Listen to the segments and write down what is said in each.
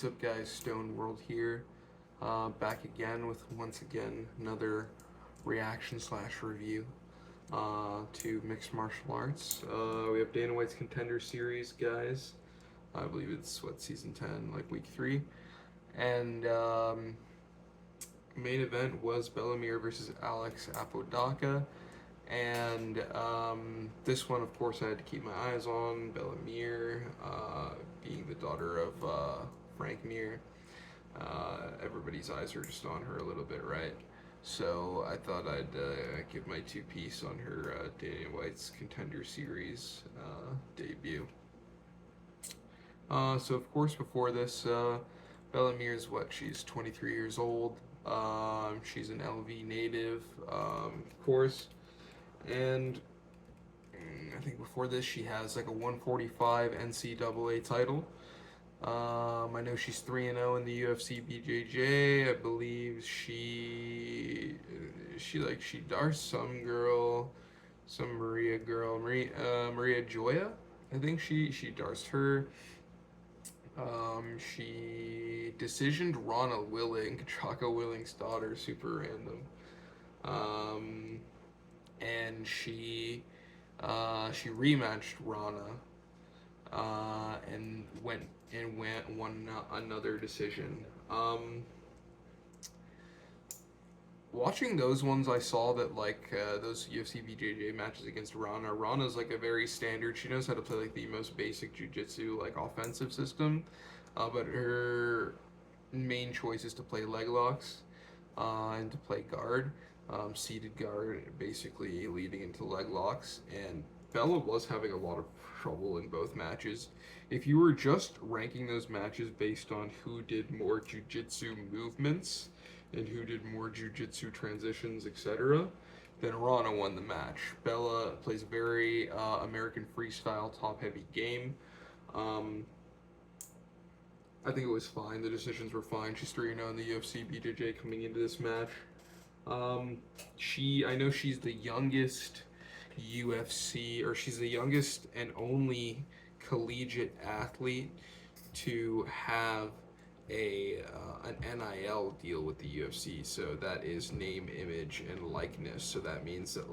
What's up, guys? Stone World here, back again with once again another reaction slash review to mixed martial arts. We have Dana White's Contender series, guys. I believe it's season 10, like week 3, and main event was Bellamir versus Alex Apodaca. And this one, of course, I had to keep my eyes on. Bellamir, being the daughter of Frank Mir. Everybody's eyes are just on her a little bit, right? So I thought I'd give my two-piece on her Dana White's Contender Series debut. So, of course, before this, Bellamir's she's 23 years old. She's an LV native, of course. And I think before this, she has like a 145 NCAA title. I know she's 3-0 in the UFC BJJ. I believe she darsed some girl, some Maria girl, Maria Joya. I think she darsed her. She decisioned Rana Willing, Chaco Willing's daughter, super random. And she rematched Rana and won another decision. Watching those ones, I saw that those UFC BJJ matches against Rana. Rana's like a very standard. She knows how to play like the most basic jiu-jitsu like offensive system, but her main choice is to play leg locks and to play guard. Seated guard, basically leading into leg locks, and Bella was having a lot of trouble in both matches. If you were just ranking those matches based on who did more jiu-jitsu movements and who did more jiu-jitsu transitions, etc., then Rana won the match. Bella plays a very American freestyle, top-heavy game. I think it was fine. The decisions were fine. She's 3-0 in the UFC BJJ coming into this match. I know she's the youngest she's the youngest and only collegiate athlete to have an NIL deal with the UFC. So that is name, image, and likeness. So that means that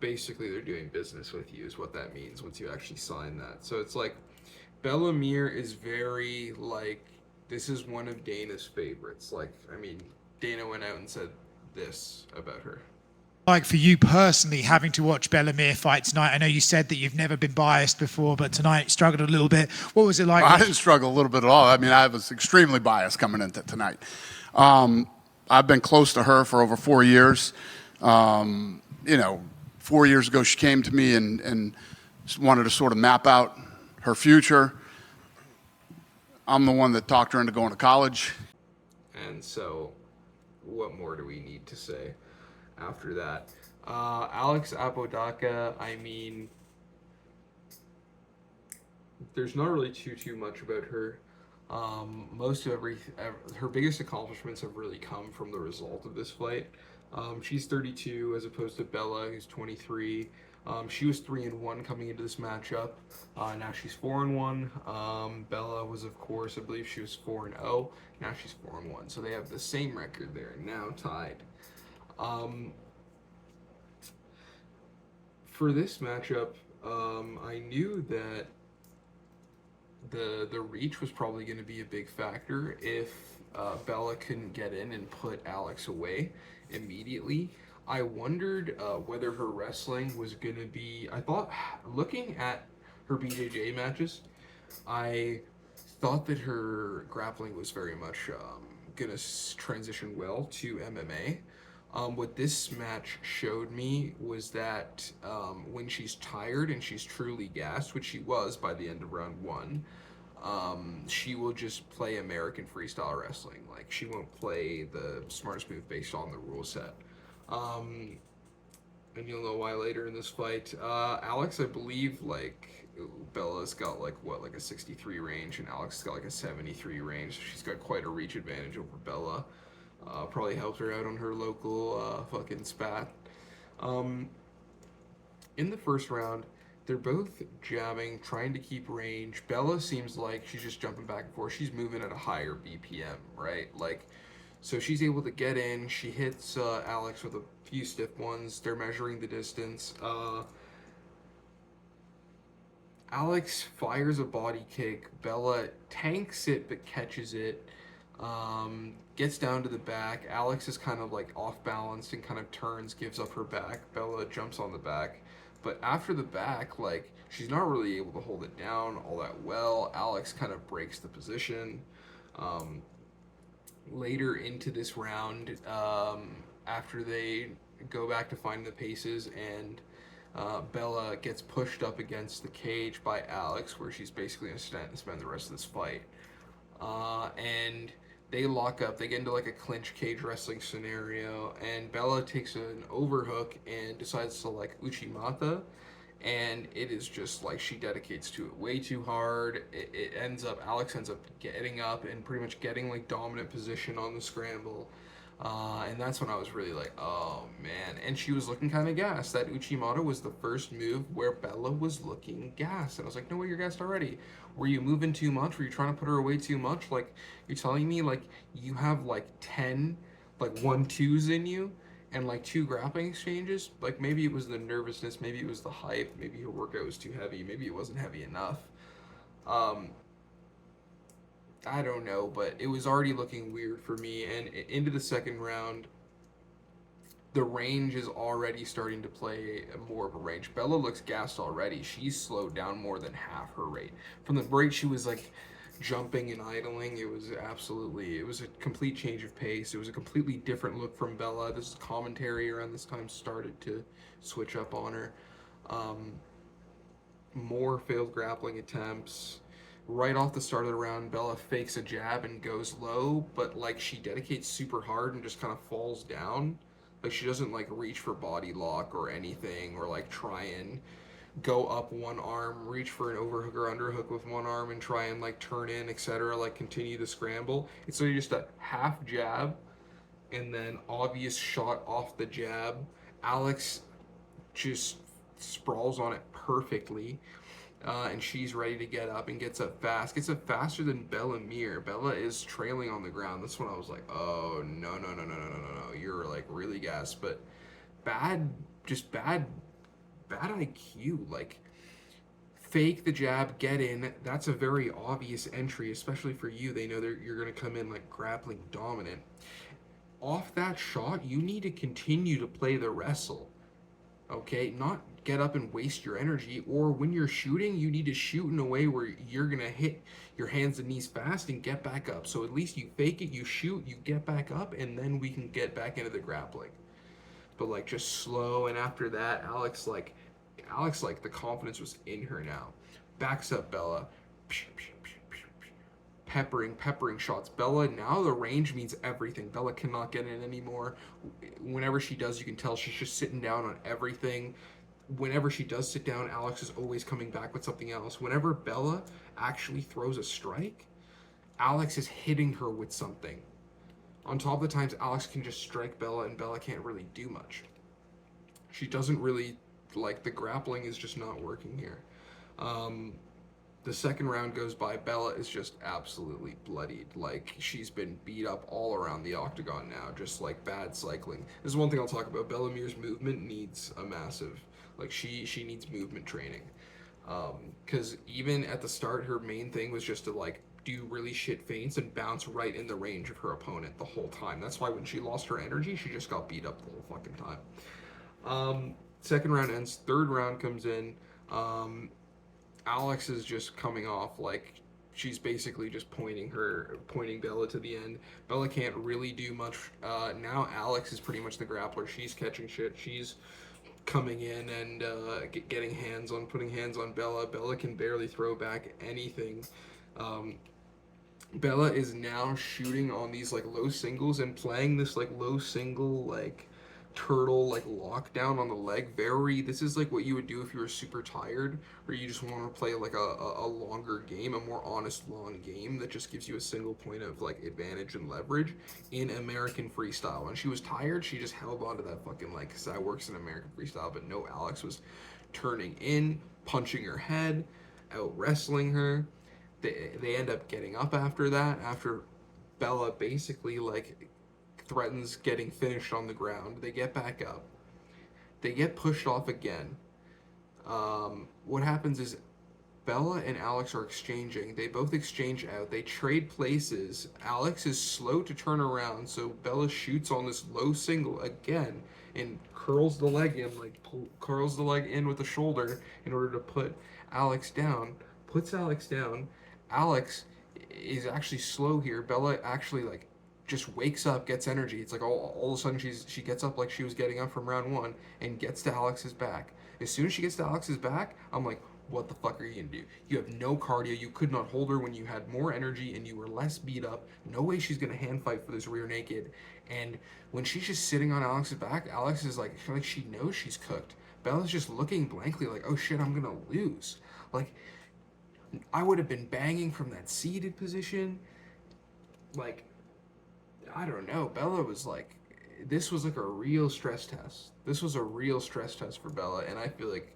basically they're doing business with you is what that means once you actually sign that. So it's Bellamir is very this is one of Dana's favorites. Dana went out and said this about her. Like for you personally, having to watch Bellamir fight tonight, I know you said that you've never been biased before, but tonight you struggled a little bit. What was it like? I didn't struggle a little bit at all. I mean, I was extremely biased coming into tonight. I've been close to her for over 4 years. 4 years ago she came to me and wanted to sort of map out her future. I'm the one that talked her into going to college. And so what more do we need to say after that? Alex Apodaca, there's not really too much about her. Her biggest accomplishments have really come from the result of this fight. She's 32 as opposed to Bella, who's 23. She was 3-1 coming into this matchup. Now she's 4-1. Bella was, of course, I believe she was 4-0. Now she's 4-1. So they have the same record there, now tied. For this matchup, I knew that the reach was probably going to be a big factor if Bella couldn't get in and put Alex away immediately. I wondered whether her wrestling was going to be... I thought, looking at her BJJ matches, I thought that her grappling was very much going to transition well to MMA. What this match showed me was that when she's tired and she's truly gassed, which she was by the end of round 1, she will just play American freestyle wrestling. She won't play the smartest move based on the rule set. And you'll know why later in this fight. Alex, I believe, Bella's got a 63 range, and Alex has got a 73 range. So she's got quite a reach advantage over Bella. Probably helped her out on her local fucking spat. In the first round, They're both jabbing, trying to keep range. Bella seems like she's just jumping back and forth. She's moving at a higher BPM, right? Like, so she's able to get in. She hits Alex with a few stiff ones. They're measuring the distance. Alex fires a body kick. Bella tanks it but catches it. Gets down to the back. Alex is kind of like off balance and kind of turns, gives up her back. Bella jumps on the back. But after the back, like, she's not really able to hold it down all that well. Alex kind of breaks the position. Um, Later into this round, after they go back to find the paces and Bella gets pushed up against the cage by Alex, where she's basically going to spend the rest of this fight. And they lock up. They get into like a clinch cage wrestling scenario, and Bella takes an overhook and decides to like Uchimata, and it is just like she dedicates to it way too hard. It ends up Alex ends up getting up and pretty much getting like dominant position on the scramble. And that's when I was really like, oh man. And she was looking kind of gassed. That Uchimata was the first move where Bella was looking gassed. And I was like, no way, you're gassed already. Were you moving too much? Were you trying to put her away too much? Like, you're telling me, like, you have, like, 10, like, 1-2s in you and, like, 2 grappling exchanges? Like, maybe it was the nervousness. Maybe it was the hype. Maybe her workout was too heavy. Maybe it wasn't heavy enough. I don't know, but it was already looking weird for me. And into the second round, the range is already starting to play more of a range. Bella looks gassed already. She's slowed down more than half her rate. From the break, she was like jumping and idling. It was a complete change of pace. It was a completely different look from Bella. This commentary around this time started to switch up on her. More failed grappling attempts. Right off the start of the round, Bella fakes a jab and goes low, but like she dedicates super hard and just kind of falls down. Like she doesn't like reach for body lock or anything, or like try and go up one arm, reach for an overhook or underhook with one arm and try and like turn in, etc. Like continue the scramble. It's literally just a half jab and then obvious shot off the jab. Alex just sprawls on it perfectly. And she's ready to get up and gets up fast. Gets up faster than Bella Mir. Bella is trailing on the ground. That's when I was like, oh, no. You're like really gassed. But bad IQ. Like, fake the jab, get in. That's a very obvious entry, especially for you. They know you're going to come in like grappling dominant. Off that shot, you need to continue to play the wrestle. Okay, not get up and waste your energy, or when you're shooting, you need to shoot in a way where you're gonna hit your hands and knees fast and get back up. So at least you fake it, you shoot, you get back up, and then we can get back into the grappling. But like just slow, and after that, Alex like the confidence was in her now. Backs up Bella. Peppering shots. Bella, now the range means everything. Bella cannot get in anymore. Whenever she does, you can tell she's just sitting down on everything. Whenever she does sit down, Alex is always coming back with something else. Whenever Bella actually throws a strike, Alex is hitting her with something. On top of the times, Alex can just strike Bella and Bella can't really do much. She doesn't really, like, the grappling is just not working here. The second round goes by, Bella is just absolutely bloodied. Like, she's been beat up all around the octagon now, just like bad cycling. This is one thing I'll talk about. Bella Mir's movement needs a massive, like, she needs movement training. Because even at the start, her main thing was just to, like, do really shit feints and bounce right in the range of her opponent the whole time. That's why when she lost her energy, she just got beat up the whole fucking time. Second round ends, third round comes in. Alex is just coming off like she's basically just pointing Bella to the end. Bella can't really do much. Now Alex is pretty much the grappler. She's catching shit. She's coming in and putting hands on Bella. Bella can barely throw back anything. Bella is now shooting on these like low singles and playing this like low single like turtle like lockdown on the leg. This is like what you would do if you were super tired or you just want to play like a longer game, a more honest long game that just gives you a single point of like advantage and leverage in American freestyle. When she was tired, she just held on to that fucking leg, because that works in American freestyle. But no, Alex was turning in, punching her head, out wrestling her. They end up getting up after that, after Bella basically like threatens getting finished on the ground. They get back up. They get pushed off again. What happens is Bella and Alex are exchanging. They both exchange out. They trade places. Alex is slow to turn around, so Bella shoots on this low single again and curls the leg in, curls the leg in with the shoulder in order to put Alex down. Puts Alex down. Alex is actually slow here. Bella actually just wakes up, gets energy. It's like all of a sudden she gets up like she was getting up from round one and gets to Alex's back. As soon as she gets to Alex's back, I'm like, what the fuck are you gonna do? You have no cardio. You could not hold her when you had more energy and you were less beat up. No way she's gonna hand fight for this rear naked. And when she's just sitting on Alex's back, Alex is like she knows she's cooked. Bella's just looking blankly like, oh shit, I'm gonna lose. Like, I would have been banging from that seated position. Like, I don't know. Bella was like, this was like a real stress test. This was a real stress test for Bella, and I feel like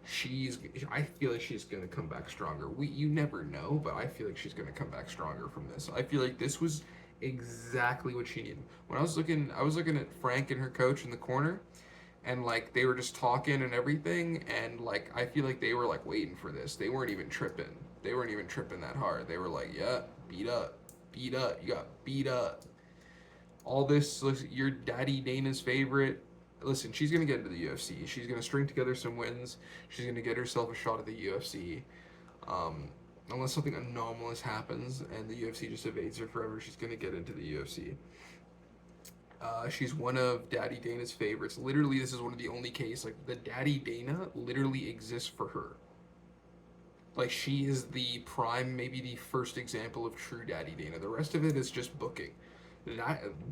she's gonna come back stronger. You never know, but I feel like she's gonna come back stronger from this. I feel like this was exactly what she needed. When I was looking at Frank and her coach in the corner, and like they were just talking and everything, and like I feel like they were like waiting for this. They weren't even tripping. They weren't even tripping that hard. They were like, yeah, beat up. You got beat up. All this, your daddy Dana's favorite. Listen, she's gonna get into the UFC. She's gonna string together some wins. She's gonna get herself a shot at the UFC. Unless something anomalous happens and the UFC just evades her forever, she's gonna get into the UFC. She's one of Daddy Dana's favorites. Literally, this is one of the only cases, like, the Daddy Dana literally exists for her. Like, she is the prime, maybe the first example of true Daddy Dana. The rest of it is just booking.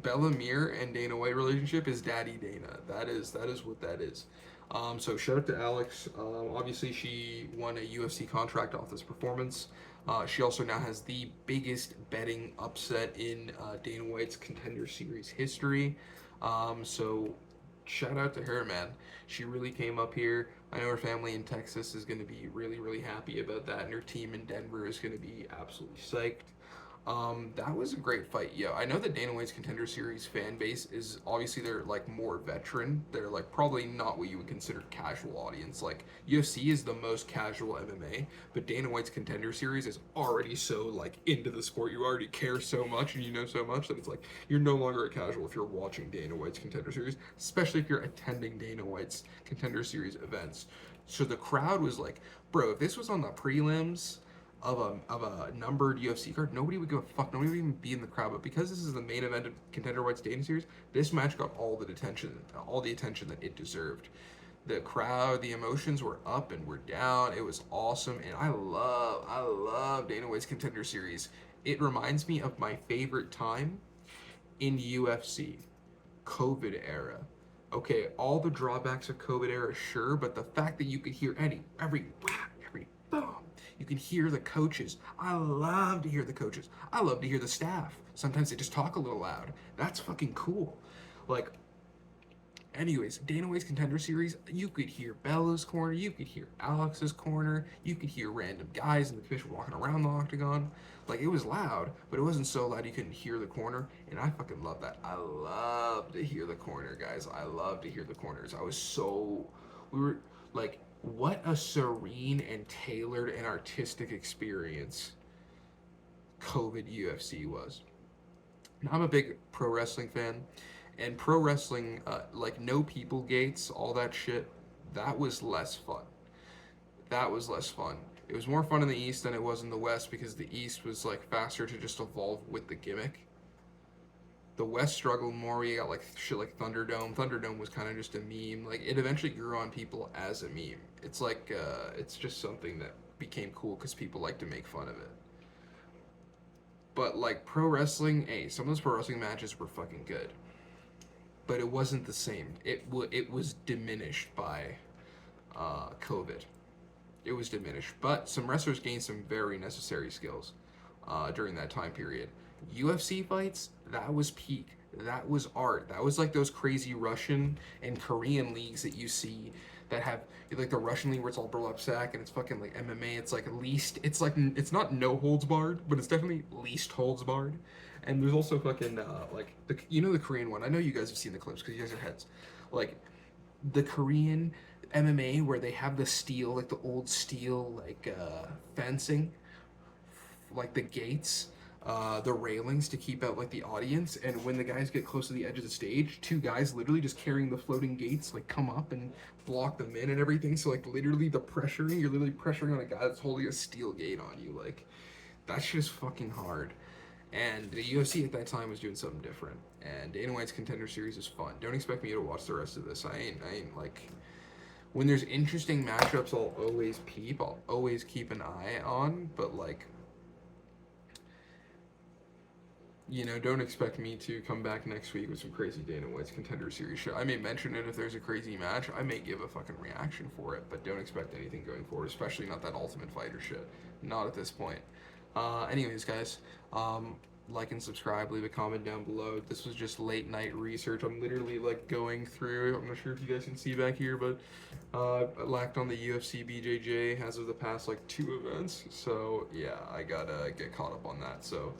Bella Mir and Dana White relationship is Daddy Dana. That is what that is. So shout out to Alex. Obviously, she won a UFC contract off this performance. She also now has the biggest betting upset in Dana White's Contender Series history. So shout out to her, man. She really came up here. I know her family in Texas is going to be really, really happy about that, and her team in Denver is going to be absolutely psyched. That was a great fight. Yeah, I know that Dana White's Contender Series fan base is obviously they're like more veteran. They're like probably not what you would consider casual audience. Like UFC is the most casual MMA, but Dana White's Contender Series is already so like into the sport. You already care so much and you know so much that it's like you're no longer a casual if you're watching Dana White's Contender Series, especially if you're attending Dana White's Contender Series events. So the crowd was like, bro, if this was on the prelims of a numbered UFC card, nobody would give a fuck. Nobody would even be in the crowd. But because this is the main event of Contender White's Dana Series, this match got all the attention that it deserved. The crowd, the emotions were up and were down. It was awesome, and I love Dana White's Contender Series. It reminds me of my favorite time in UFC, COVID era. Okay, all the drawbacks of COVID era, sure, but the fact that you could hear every whap, every boom. You can hear the coaches. I love to hear the coaches. I love to hear the staff. Sometimes they just talk a little loud. That's fucking cool. Like, anyways, Dana White's Contender Series, you could hear Bella's corner, you could hear Alex's corner, you could hear random guys in the commission walking around the octagon. Like, it was loud, but it wasn't so loud you couldn't hear the corner, and I fucking love that. I love to hear the corner, guys. I love to hear the corners. We were, like, what a serene and tailored and artistic experience COVID UFC was. Now, I'm a big pro wrestling fan, and pro wrestling, like no people gates, all that shit, that was less fun. That was less fun. It was more fun in the East than it was in the West because the East was like faster to just evolve with the gimmick. The West struggled more. We got like shit like Thunderdome. Thunderdome was kind of just a meme. Like it eventually grew on people as a meme. It's like it's just something that became cool because people like to make fun of it. But like pro wrestling, hey, some of those pro wrestling matches were fucking good. But it wasn't the same. It was diminished by COVID. It was diminished. But some wrestlers gained some very necessary skills during that time period. UFC fights, that was peak. That was art. That was like those crazy Russian and Korean leagues that you see that have like the Russian league where it's all burlap sack and it's fucking like MMA. It's like least. It's like it's not no holds barred, but it's definitely least holds barred. And there's also fucking like the Korean one. I know you guys have seen the clips because you guys are heads. Like the Korean MMA where they have the steel, like the old steel, like fencing, like the gates, the railings to keep out like the audience. And when the guys get close to the edge of the stage, two guys literally just carrying the floating gates like come up and block them in and everything. So like literally the pressuring, you're literally pressuring on a guy that's holding a steel gate on you. Like that's just fucking hard. And the UFC at that time was doing something different. And Dana White's Contender Series is fun. Don't expect me to watch the rest of this. I ain't like. When there's interesting matchups, I'll always peep. I'll always keep an eye on. But like, don't expect me to come back next week with some crazy Dana White's Contender Series show. I may mention it if there's a crazy match. I may give a fucking reaction for it, but don't expect anything going forward, especially not that Ultimate Fighter shit. Not at this point. Anyways, guys, like and subscribe, leave a comment down below. This was just late night research. I'm literally like going through, I'm not sure if you guys can see back here, but I lacked on the UFC BJJ as of the past like 2 events. So yeah, I gotta get caught up on that. So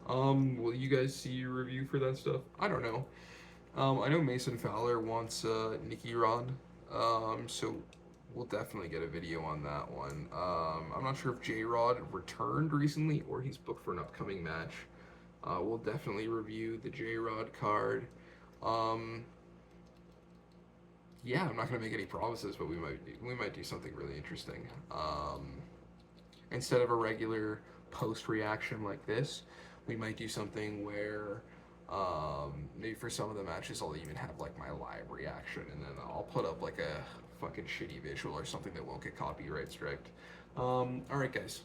will you guys see a review for that stuff? I don't know. I know Mason Fowler wants Nikki Rod, so we'll definitely get a video on that one. I'm not sure if J-Rod returned recently or he's booked for an upcoming match. We'll definitely review the J-Rod card. Yeah, I'm not gonna make any promises, but we might do something really interesting. Instead of a regular post reaction like this, we might do something where maybe for some of the matches I'll even have like my live reaction, and then I'll put up like a fucking shitty visual or something that won't get copyright striked. Alright guys,